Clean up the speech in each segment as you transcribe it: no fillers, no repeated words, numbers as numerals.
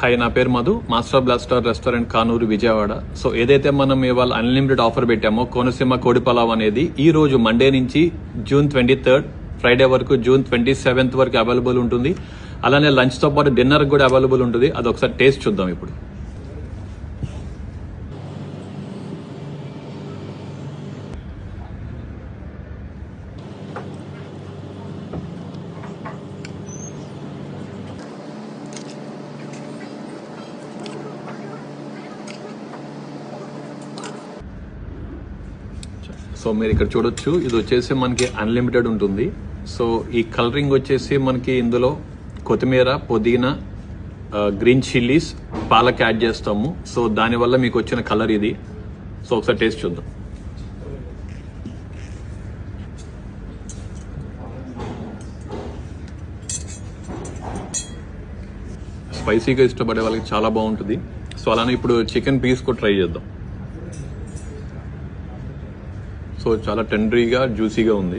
Hi, నా పేరు Madhu, master blaster restaurant Kanuru, Vijayawada. So ఏదైతే మనం ఇవాళ అన్లిమిటెడ్ ఆఫర్ పెట్టామో కోనసీమ కోడి పలావ్ అనేది ఈ రోజు మండే నుంచి జూన్ 23 ఫ్రైడే వరకు జూన్ 27 వరకు అవైలబుల్ ఉంటుంది. అలానే లంచ్తో పాటు డిన్నర్ కూడా అవైలబుల్ ఉంటుంది. అది ఒకసారి టేస్ట్ చూద్దాం ఇప్పుడు. సో మీరు ఇక్కడ చూడొచ్చు, ఇది వచ్చేసి మనకి అన్లిమిటెడ్ ఉంటుంది. సో ఈ కలరింగ్ వచ్చేసి మనకి ఇందులో కొత్తిమీర, పుదీనా, గ్రీన్ చిల్లీస్, పాలక్ యాడ్ చేస్తాము. సో దానివల్ల మీకు వచ్చిన కలర్ ఇది. సో ఒకసారి టేస్ట్ చూద్దాం. స్పైసీగా ఇష్టపడే వాళ్ళకి చాలా బాగుంటుంది. సో అలానే ఇప్పుడు చికెన్ పీస్ కూడా ట్రై చేద్దాం. సో చాలా టెండరీగా, జ్యూసీగా ఉంది.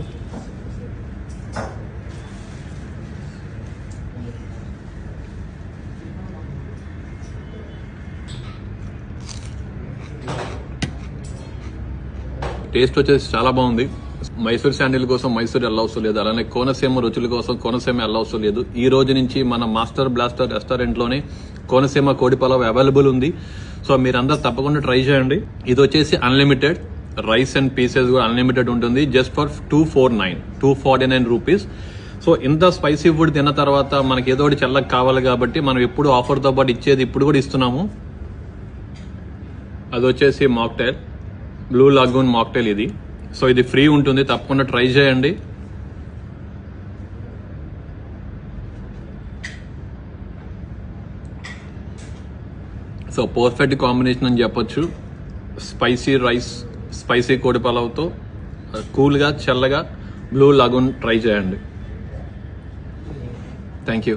టేస్ట్ వచ్చేసి చాలా బాగుంది. మైసూర్ శాండిల్ కోసం మైసూర్ వెళ్ళవసరం లేదు, అలానే కోనసీమ రుచుల కోసం కోనసీమ వెళ్ళవసరం లేదు. ఈ రోజు నుంచి మన మాస్టర్ బ్లాస్టర్ రెస్టారెంట్లోనే కోనసీమ కోడి పలావ్ అవైలబుల్ ఉంది. సో మీరందరూ తప్పకుండా ట్రై చేయండి. ఇది వచ్చేసి అన్లిమిటెడ్ రైస్ అండ్ పీసెస్ కూడా అన్లిమిటెడ్ ఉంటుంది. Just for 249 rupees. సో ఇంత స్పైసీ ఫుడ్ తిన్న తర్వాత మనకి ఏదో ఒకటి చల్లగా కావాలి కాబట్టి మనం ఎప్పుడు ఆఫర్తో పాటు ఇచ్చేది ఇప్పుడు కూడా ఇస్తున్నాము. అది వచ్చేసి మాక్టైల్, బ్లూ లాగూన్ మాక్టైల్ ఇది. సో ఇది ఫ్రీ ఉంటుంది, తప్పకుండా ట్రై చేయండి. సో పర్ఫెక్ట్ కాంబినేషన్ అని చెప్పొచ్చు. స్పైసీ రైస్, స్పైసీ కోడి పలావ్తో కూల్గా చల్లగా బ్లూ లాగూన్ ట్రై చేయండి. Thank you.